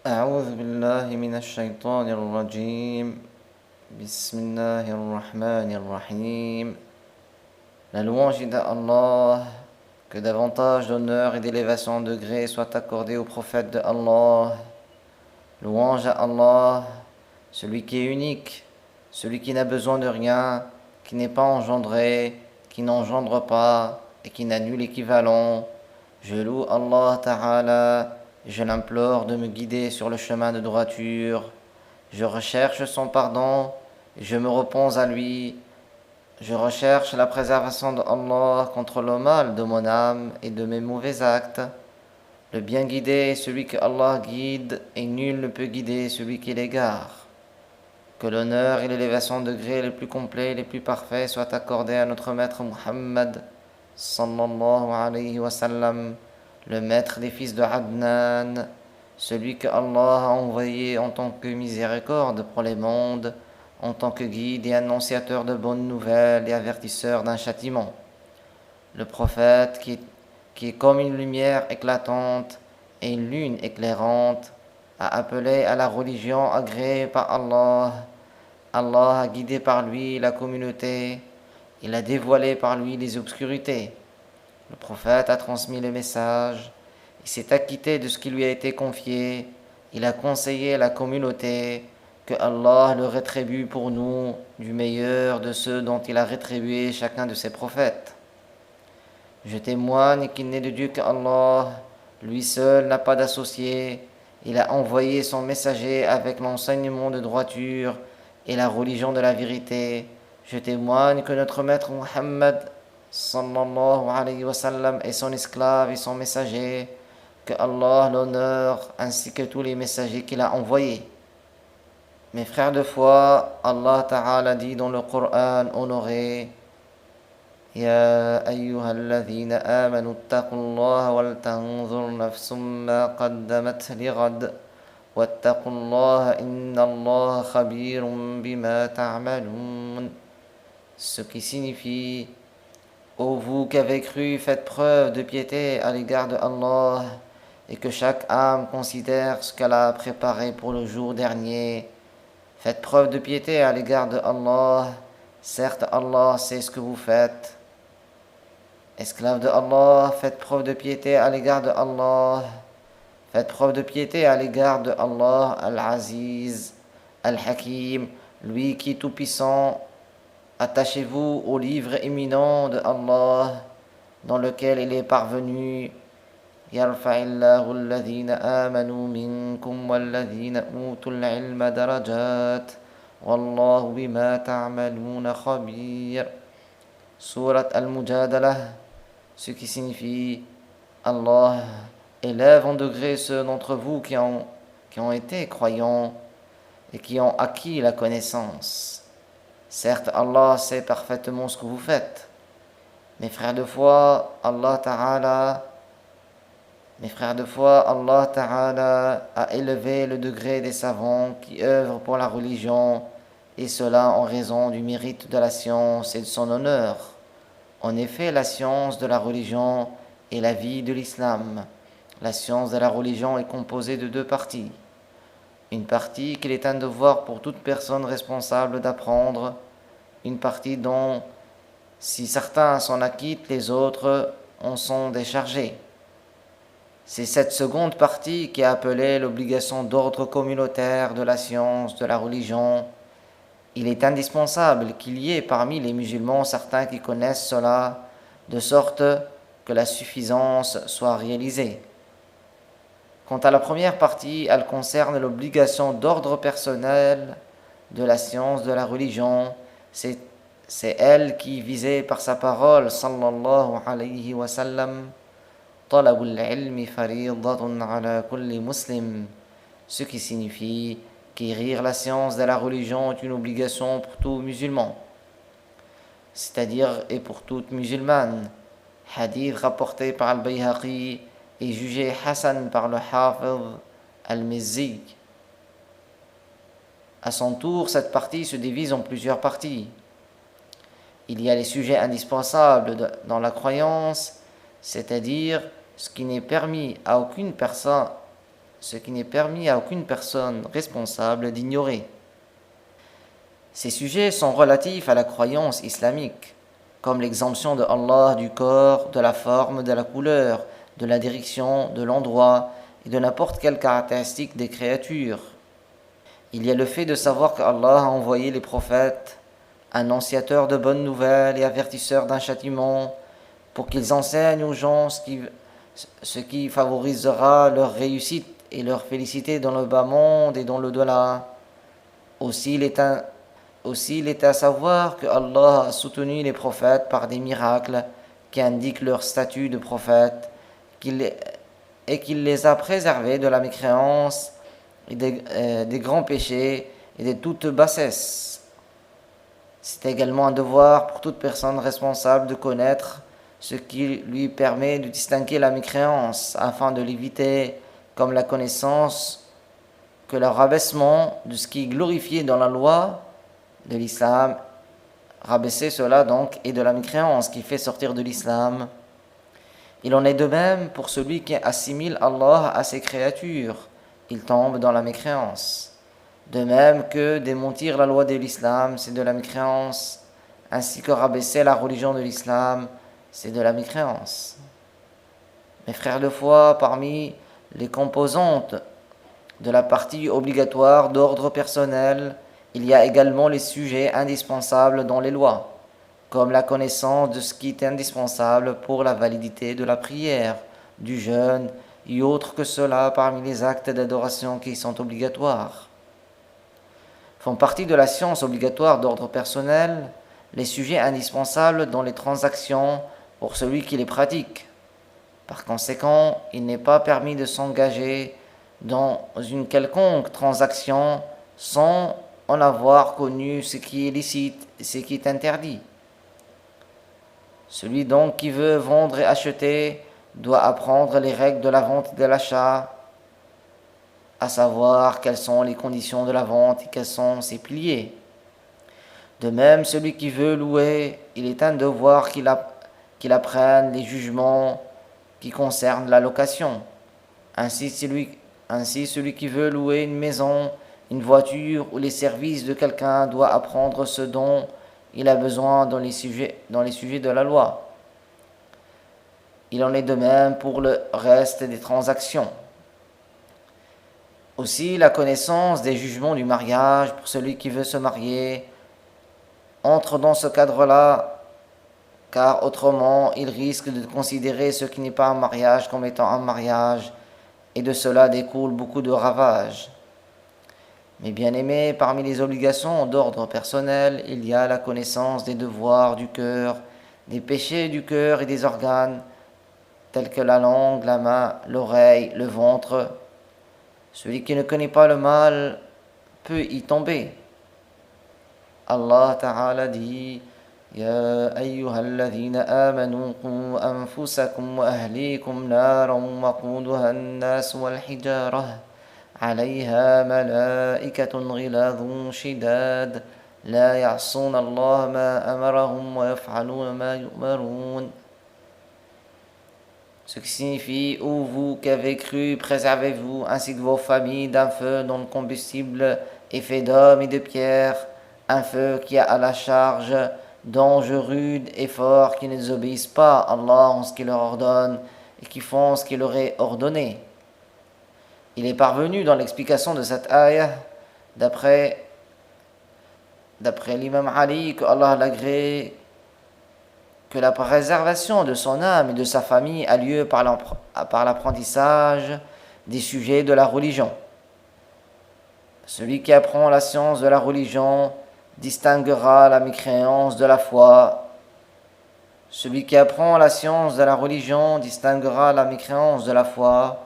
أعوذ بالله من الشيطان الرجيم بسم الله الرحمن الرحيم. La louange est d'Allah, que davantage d'honneur et d'élévation de degré soit accordé au prophète de Allah. Louange à Allah, celui qui est unique, celui qui n'a besoin de rien, qui n'est pas engendré, qui n'engendre pas et qui n'a nul équivalent. Je loue Allah Ta'ala et je l'implore de me guider sur le chemin de droiture. Je recherche son pardon et je me repens à lui. Je recherche la préservation de Allah contre le mal de mon âme et de mes mauvais actes. Le bien guidé est celui que Allah guide et nul ne peut guider celui qui l'égare. Que l'honneur et l'élévation de degré les plus complets et les plus parfaits soient accordés à notre maître Muhammad sallallahu alayhi wa sallam, le maître des fils de Adnan, celui que Allah a envoyé en tant que miséricorde pour les mondes, en tant que guide et annonciateur de bonnes nouvelles et avertisseur d'un châtiment. Le prophète qui est comme une lumière éclatante et une lune éclairante, a appelé à la religion agréée par Allah. Allah a guidé par lui la communauté, il a dévoilé par lui les obscurités. Le prophète a transmis le message, il s'est acquitté de ce qui lui a été confié, il a conseillé la communauté, que Allah le rétribue pour nous du meilleur de ceux dont il a rétribué chacun de ses prophètes. Je témoigne qu'il n'est de Dieu qu'Allah, lui seul n'a pas d'associé, il a envoyé son messager avec l'enseignement de droiture et la religion de la vérité. Je témoigne que notre maître Muhammad sallallahu alayhi wa sallam est son esclave et son messager, que Allah l'honneur ainsi que tous les messagers qu'il a envoyés. Mes frères de foi, Allah Ta'ala dit dans le Coran honoré: يا أيها الذين آمنوا اتقوا الله ولتنظر نفس ما قدمت لغد واتقوا الله إن الله خبير بما تعملون. Ce qui signifie: ô vous qui avez cru, faites preuve de piété à l'égard de Allah et que chaque âme considère ce qu'elle a préparé pour le jour dernier. Faites preuve de piété à l'égard de Allah. Certes, Allah sait ce que vous faites. Esclaves de Allah, faites preuve de piété à l'égard de Allah. Faites preuve de piété à l'égard de Allah, Al-Aziz, Al-Hakim, lui qui est tout-puissant. Attachez-vous au livre éminent de Allah, dans lequel il est parvenu: يرفع الله الذين آمنوا منكم والذين أوتوا العلم درجات والله بما تعملون خبير. Surat Al-Mujadalah, ce qui signifie: Allah élève en degré ceux d'entre vous qui ont été croyants et qui ont acquis la connaissance. Certes, Allah sait parfaitement ce que vous faites. Mes frères de foi, Allah Ta'ala a élevé le degré des savants qui œuvrent pour la religion, et cela en raison du mérite de la science et de son honneur. En effet, la science de la religion est la vie de l'islam. La science de la religion est composée de deux parties. Une partie qu'il est un devoir pour toute personne responsable d'apprendre, une partie dont, si certains s'en acquittent, les autres en sont déchargés. C'est cette seconde partie qui est appelée l'obligation d'ordre communautaire de la science de la religion. Il est indispensable qu'il y ait parmi les musulmans certains qui connaissent cela, de sorte que la suffisance soit réalisée. Quant à la première partie, elle concerne l'obligation d'ordre personnel de la science de la religion. C'est elle qui, visée par sa parole, sallallahu alayhi wa sallam, طلب العلم فريضة على كل مسلم, ce qui signifie qu'acquérir la science de la religion est une obligation pour tout musulman, c'est-à-dire et pour toute musulmane. Hadith rapporté par Al-Bayhaqi et jugé Hassan par le Hafiz Al-Mizzi. À son tour, cette partie se divise en plusieurs parties. Il y a les sujets indispensables dans la croyance, c'est-à-dire ce qui n'est permis à aucune personne ce qui n'est permis à aucune personne responsable d'ignorer. Ces sujets sont relatifs à la croyance islamique, comme l'exemption de Allah du corps, de la forme, de la couleur, de la direction, de l'endroit et de n'importe quelle caractéristique des créatures. Il y a le fait de savoir qu'Allah a envoyé les prophètes, annonciateurs de bonnes nouvelles et avertisseurs d'un châtiment, pour qu'ils enseignent aux gens ce qui favorisera leur réussite et leur félicité dans le bas monde et dans l'au-delà. Aussi, il est à savoir que Allah a soutenu les prophètes par des miracles qui indiquent leur statut de prophète et qu'il les a préservés de la mécréance et des grands péchés et de toute bassesse. C'est également un devoir pour toute personne responsable de connaître ce qui lui permet de distinguer la mécréance afin de l'éviter, comme la connaissance que le rabaissement de ce qui est glorifié dans la loi de l'islam, rabaisser cela donc, est de la mécréance qui fait sortir de l'islam. Il en est de même pour celui qui assimile Allah à ses créatures, il tombe dans la mécréance. De même que démentir la loi de l'islam, c'est de la mécréance, ainsi que rabaisser la religion de l'islam, c'est de la mécréance. Mes frères de foi, parmi les composantes de la partie obligatoire d'ordre personnel, il y a également les sujets indispensables dans les lois, comme la connaissance de ce qui est indispensable pour la validité de la prière, du jeûne et autres que cela parmi les actes d'adoration qui sont obligatoires. Font partie de la science obligatoire d'ordre personnel les sujets indispensables dans les transactions pour celui qui les pratique. Par conséquent, il n'est pas permis de s'engager dans une quelconque transaction sans en avoir connu ce qui est licite et ce qui est interdit. Celui donc qui veut vendre et acheter doit apprendre les règles de la vente et de l'achat, à savoir quelles sont les conditions de la vente et quels sont ses piliers. De même, celui qui veut louer, il est un devoir qu'il apprenne les jugements qui concernent la location. Ainsi, celui qui veut louer une maison, une voiture ou les services de quelqu'un doit apprendre ce dont il a besoin dans les sujets de la loi. Il en est de même pour le reste des transactions. Aussi, la connaissance des jugements du mariage pour celui qui veut se marier entre dans ce cadre-là, car autrement, il risque de considérer ce qui n'est pas un mariage comme étant un mariage, et de cela découle beaucoup de ravages. Mais bien aimés, parmi les obligations d'ordre personnel, il y a la connaissance des devoirs du cœur, des péchés du cœur et des organes, tels que la langue, la main, l'oreille, le ventre. Celui qui ne connaît pas le mal peut y tomber. Allah Ta'ala dit: Ya ayyuhalladhina amanu qu anfusakum wa ahlikum naran waquduha an-nas wal hijarah عليها ملائكة غلاظ شداد لا يعصون الله ما أمرهم ويفعلون ما يؤمرون. Ce qui signifie: ô vous qui avez cru, préservez-vous ainsi que vos familles d'un feu dont le combustible est fait d'hommes et de pierres, un feu qui a à la charge d'anges rudes et forts qui ne désobéissent pas à Allah en ce qu'il leur ordonne et qui font ce qu'il leur est ordonné. Il est parvenu dans l'explication de cette ayah, d'après l'imam Ali, que Allah l'agrée, que la préservation de son âme et de sa famille a lieu par l'apprentissage des sujets de la religion. Celui qui apprend la science de la religion distinguera la mécréance de la foi. Celui qui apprend la science de la religion distinguera la mécréance de la foi.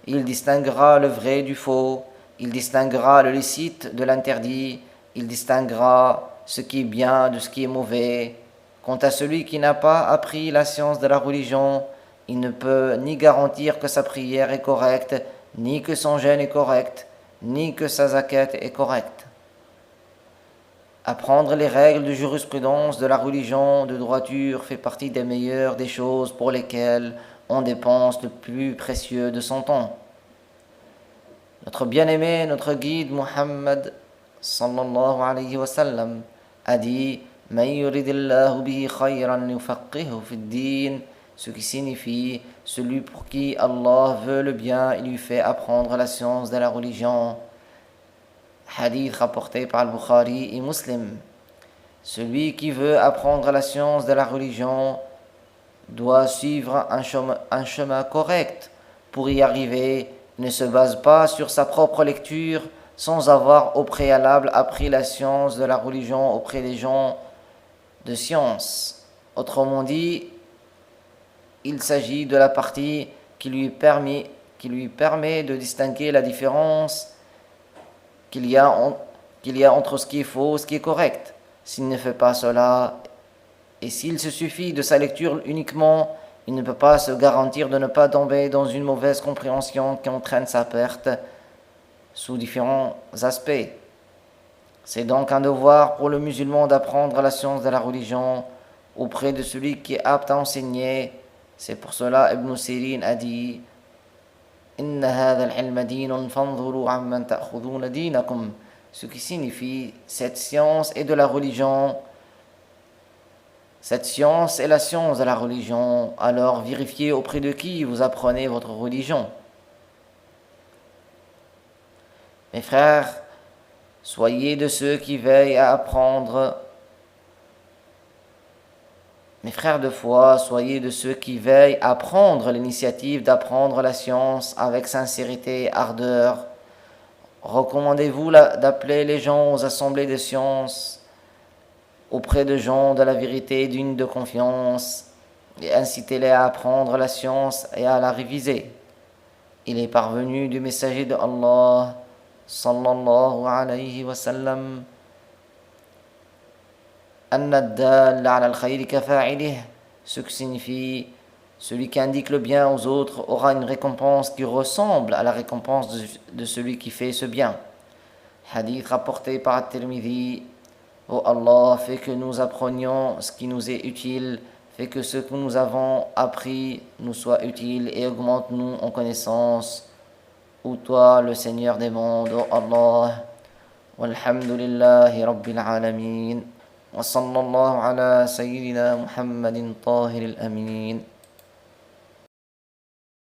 Il distinguera le vrai du faux, il distinguera le licite de l'interdit, il distinguera ce qui est bien de ce qui est mauvais. Quant à celui qui n'a pas appris la science de la religion, il ne peut ni garantir que sa prière est correcte, ni que son jeûne est correct, ni que sa zakat est correcte. Apprendre les règles de jurisprudence de la religion de droiture fait partie des meilleures des choses pour lesquelles on dépense le plus précieux de son temps. Notre bien-aimé, notre guide Muhammad sallallahu alayhi wa sallam a dit Man yuridillahu bihi khayran yufaqihu fid din, ce qui signifie celui pour qui Allah veut le bien, il lui fait apprendre la science de la religion. Hadith rapporté par Al-Bukhari et Muslim. Celui qui veut apprendre la science de la religion doit suivre un chemin correct. Pour y arriver, ne se base pas sur sa propre lecture sans avoir au préalable appris la science de la religion auprès des gens de science. Autrement dit, il s'agit de la partie qui lui permet de distinguer la différence qu'il y a entre ce qui est faux et ce qui est correct. S'il ne fait pas cela, et s'il se suffit de sa lecture uniquement, il ne peut pas se garantir de ne pas tomber dans une mauvaise compréhension qui entraîne sa perte sous différents aspects. C'est donc un devoir pour le musulman d'apprendre la science de la religion auprès de celui qui est apte à enseigner. C'est pour cela Ibn Sirin a dit Inna hadha al-ilma dinun fanzuru amman ta'khuduna dinakum, ce qui signifie cette science est de la religion. Cette science est la science de la religion, alors vérifiez auprès de qui vous apprenez votre religion. Mes frères, soyez de ceux qui veillent à apprendre. Mes frères de foi, soyez de ceux qui veillent à prendre l'initiative d'apprendre la science avec sincérité et ardeur. Recommandez-vous d'appeler les gens aux assemblées de science auprès de gens de la vérité dignes de confiance et incitez-les à apprendre la science et à la réviser. Il est parvenu du messager de Allah sallallahu alayhi wa sallam Anna ad-dal ala al-khayri kafa'ilih, ce qui signifie celui qui indique le bien aux autres aura une récompense qui ressemble à la récompense de celui qui fait ce bien. Hadith rapporté par At-Tirmidhi. Oh Allah, fais que nous apprenions ce qui nous est utile, fais que ce que nous avons appris nous soit utile et augmente-nous en connaissance. Ô toi, le Seigneur des mondes, oh Allah. Walhamdulillahi Rabbil Alamin. Wa sallallahu ala Sayyidina Muhammadin Tahir al-Amin.